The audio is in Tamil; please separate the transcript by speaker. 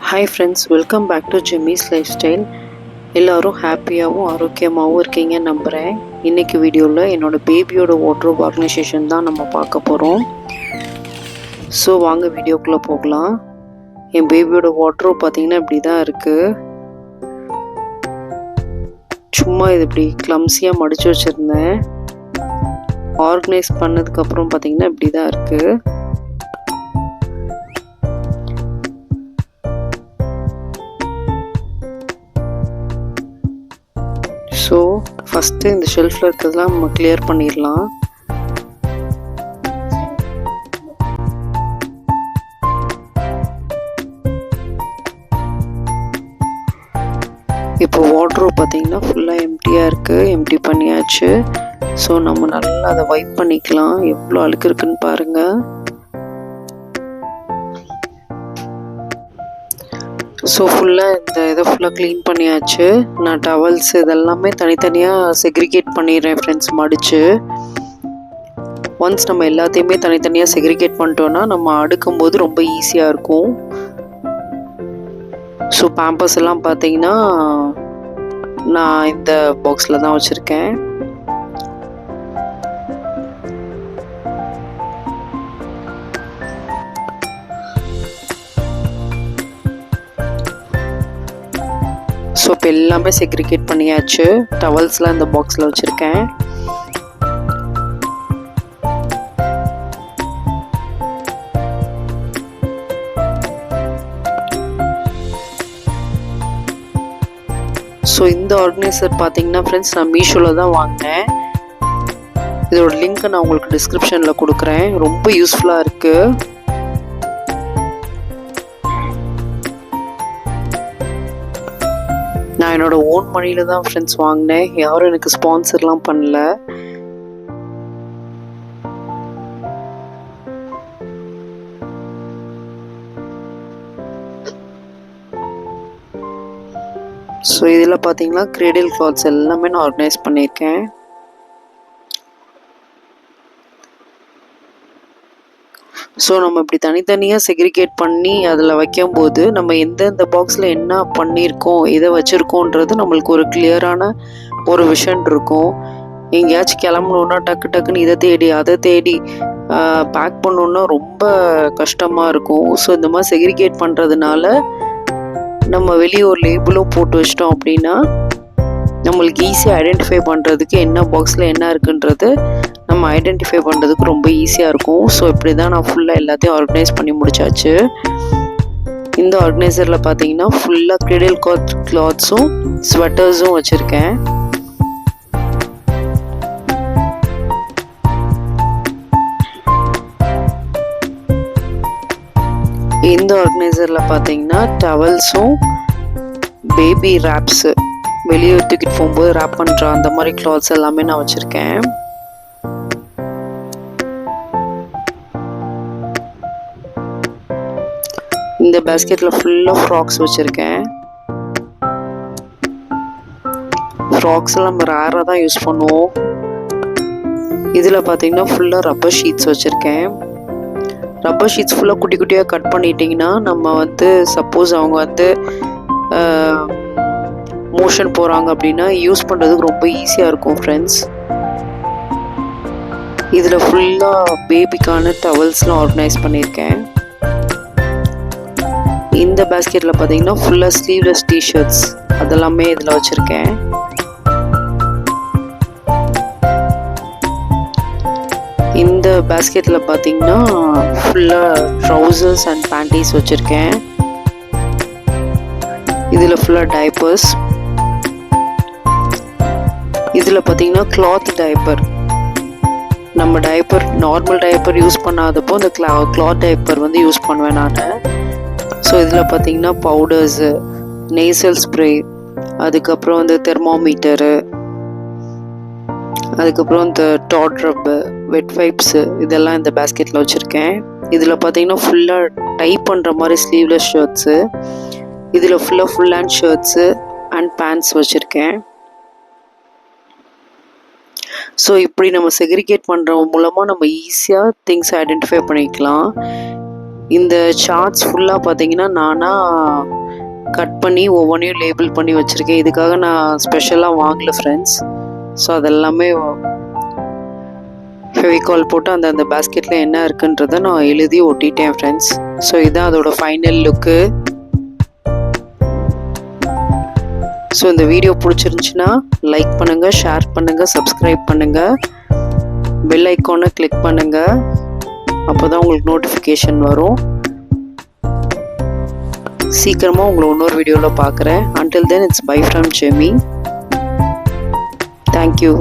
Speaker 1: Hi friends, welcome back to Jimmy's lifestyle. எல்லோரும் ஹாப்பியாகவும் ஆரோக்கியமாகவும் இருக்கீங்கன்னு நம்புகிறேன். இன்றைக்கி வீடியோவில் என்னோடய பேபியோட வார்ட்ரோப் ஆர்கனைசேஷன் தான் நம்ம பார்க்க போகிறோம். ஸோ வாங்க வீடியோக்குள்ளே போகலாம். என் பேபியோட வார்ட்ரோப் பார்த்திங்கன்னா இப்படி தான் இருக்குது. சும்மா இது இப்படி கிளம்ஸியாக மடித்து வச்சுருந்தேன். ஆர்கனைஸ் பண்ணதுக்கப்புறம் பார்த்திங்கன்னா இப்படி தான் இருக்குது. ஸோ ஃபஸ்ட்டு இந்த ஷெல்ஃபில் இருக்கிறதுலாம் நம்ம கிளியர் பண்ணிடலாம். இப்போ வார்ட்ரோப் பார்த்தீங்கன்னா ஃபுல்லாக எம்டியாக இருக்குது. எம்டி பண்ணியாச்சு. ஸோ நம்ம நல்லா அதை வைப் பண்ணிக்கலாம். எவ்வளோ அழுக்கு இருக்குன்னு பாருங்கள். ஸோ ஃபுல்லாக இந்த இதை ஃபுல்லாக க்ளீன் பண்ணியாச்சு. நான் டவல்ஸ் இதெல்லாமே தனித்தனியாக செக்ரிகேட் பண்ணிடுறேன் ஃப்ரெண்ட்ஸ், மடித்து. ஒன்ஸ் நம்ம எல்லாத்தையுமே தனித்தனியாக செக்ரிகேட் பண்ணிட்டோன்னா நம்ம அடுக்கும்போது ரொம்ப ஈஸியாக இருக்கும். ஸோ பேம்பர்ஸ் எல்லாம் பார்த்தீங்கன்னா நான் இந்த பாக்ஸில் தான் வச்சுருக்கேன். ஸோ இப்போ எல்லாமே செக்ரிகேட் பண்ணியாச்சு. டவல்ஸ்லாம் இந்த பாக்ஸில் வச்சுருக்கேன். ஸோ இந்த ஆர்கனைசர் பார்த்தீங்கன்னா ஃப்ரெண்ட்ஸ், நான் மீஷோவில் தான் வாங்கினேன். இதோட லிங்க்கை நான் உங்களுக்கு டிஸ்கிரிப்ஷனில் கொடுக்குறேன். ரொம்ப யூஸ்ஃபுல்லாக இருக்குது. நான் என்னோடய ஓன் மணியில் தான் ஃப்ரெண்ட்ஸ் வாங்கினேன். யாரும் எனக்கு ஸ்பான்சர்லாம் பண்ணல. ஸோ இதில் பார்த்தீங்கன்னா கிரேடில் கிளாத்ஸ் எல்லாமே நான் ஆர்கனைஸ் பண்ணியிருக்கேன். ஸோ நம்ம இப்படி தனித்தனியாக செக்ரிகேட் பண்ணி அதில் வைக்கும்போது நம்ம எந்தெந்த பாக்ஸில் என்ன பண்ணியிருக்கோம், எதை வச்சுருக்கோன்றது நம்மளுக்கு ஒரு கிளியரான ஒரு விஷன் இருக்கும். எங்கேயாச்சும் கிளம்பணுன்னா டக்கு டக்குன்னு இதை தேடி அதை தேடி பேக் பண்ணணுன்னா ரொம்ப கஷ்டமாக இருக்கும். ஸோ இந்த மாதிரி செக்ரிகேட் பண்ணுறதுனால நம்ம வெளியே ஒரு லேபிளும் போட்டு வச்சிட்டோம் அப்படின்னா நம்மளுக்கு ஈஸியாக ஐடென்டிஃபை பண்ணுறதுக்கு என்ன பாக்ஸில் என்ன இருக்குன்றது நம்ம ஐடென்டிஃபை பண்ணுறதுக்கு ரொம்ப ஈஸியாக இருக்கும். ஸோ இப்படி தான் நான் ஃபுல்லாக எல்லாத்தையும் ஆர்கனைஸ் பண்ணி முடிச்சாச்சு. இந்த ஆர்கனைசரில் பார்த்தீங்கன்னா ஃபுல்லாக கிரிடில் கிளாத்ஸும் ஸ்வெட்டர்ஸும் வச்சுருக்கேன். இந்த ஆர்கனைசரில் பார்த்தீங்கன்னா டவல்ஸும் பேபி ரேப்ஸு, வெளியே தூக்கிட்டு போகும்போது ரேப் பண்ணுற அந்த மாதிரி கிளாத்ஸ் எல்லாமே நான் வச்சுருக்கேன். இந்த பேஸ்கெட்டில் ஃபுல்லாக ஃப்ராக்ஸ் வச்சுருக்கேன். ஃப்ராக்ஸ் எல்லாம் நம்ம ரேராக தான் யூஸ் பண்ணுவோம். இதில் பார்த்தீங்கன்னா ஃபுல்லாக ரப்பர் ஷீட்ஸ் வச்சுருக்கேன். ரப்பர் ஷீட்ஸ் ஃபுல்லாக குட்டி குட்டியாக கட் பண்ணிட்டிங்கன்னா நம்ம சப்போஸ் அவங்க மோஷன் போகிறாங்க அப்படின்னா யூஸ் பண்ணுறதுக்கு ரொம்ப ஈஸியாக இருக்கும் ஃப்ரெண்ட்ஸ். இதில் ஃபுல்லாக பேபிக்கான டவல்ஸ்லாம் ஆர்கனைஸ் பண்ணியிருக்கேன். இந்த பேஸ்கெட்டில் பார்த்தீங்கன்னா ஃபுல்லாக ஸ்லீவ்லெஸ் டிஷர்ட்ஸ் அதெல்லாமே இதில் வச்சுருக்கேன். இந்த பேஸ்கெட்டில் பார்த்தீங்கன்னா ஃபுல்லாக ட்ரௌசர்ஸ் அண்ட் பேண்டீஸ் வச்சுருக்கேன். இதில் ஃபுல்லாக டைப்பர்ஸ். இதில் பார்த்தீங்கன்னா கிளாத் டைப்பர். நம்ம டைப்பர் நார்மல் டைப்பர் யூஸ் பண்ணாதப்போ இந்த கிளாத் டைப்பர் யூஸ் பண்ணுவேன் நான். ஸோ இதில் பார்த்தீங்கன்னா பவுடர்ஸு, நேசல் ஸ்ப்ரே, அதுக்கப்புறம் தெர்மோமீட்டரு, அதுக்கப்புறம் இந்த டாட் ரப்பு, வெட் வைப்ஸு இதெல்லாம் இந்த பேஸ்கெட்டில் வச்சுருக்கேன். இதில் பார்த்தீங்கன்னா ஃபுல்லாக டைப் பண்ணுற மாதிரி ஸ்லீவ்லெஸ் ஷர்ட்ஸு, இதில் ஃபுல்லாக full hand shirts and pants வச்சுருக்கேன். ஸோ இப்படி நம்ம செக்ரிகேட் பண்ணுறது மூலமாக நம்ம ஈஸியாக திங்ஸ் ஐடென்டிஃபை பண்ணிக்கலாம். இந்த சார்ட்ஸ் ஃபுல்லாக பார்த்தீங்கன்னா நானாக கட் பண்ணி ஒவ்வொன்றையும் லேபிள் பண்ணி வச்சுருக்கேன். இதுக்காக நான் ஸ்பெஷலாக வாங்கல ஃப்ரெண்ட்ஸ். ஸோ அதெல்லாமே ஃபெவிகால் போட்டு அந்த பேஸ்கெட்டில் என்ன இருக்குன்றதை நான் எழுதி ஒட்டிட்டேன் ஃப்ரெண்ட்ஸ். ஸோ இதுதான் அதோட ஃபைனல் லுக்கு. ஸோ இந்த வீடியோ பிடிச்சிருந்துச்சுன்னா லைக் பண்ணுங்கள், ஷேர் பண்ணுங்கள், சப்ஸ்கிரைப் பண்ணுங்கள், பெல் ஐக்கானை கிளிக் பண்ணுங்கள். அப்போ தான் உங்களுக்கு நோட்டிஃபிகேஷன் வரும். சீக்கிரமாக உங்களை இன்னொரு வீடியோவில் பார்க்குறேன். Until then, it's bye from Jemmy. Thank you.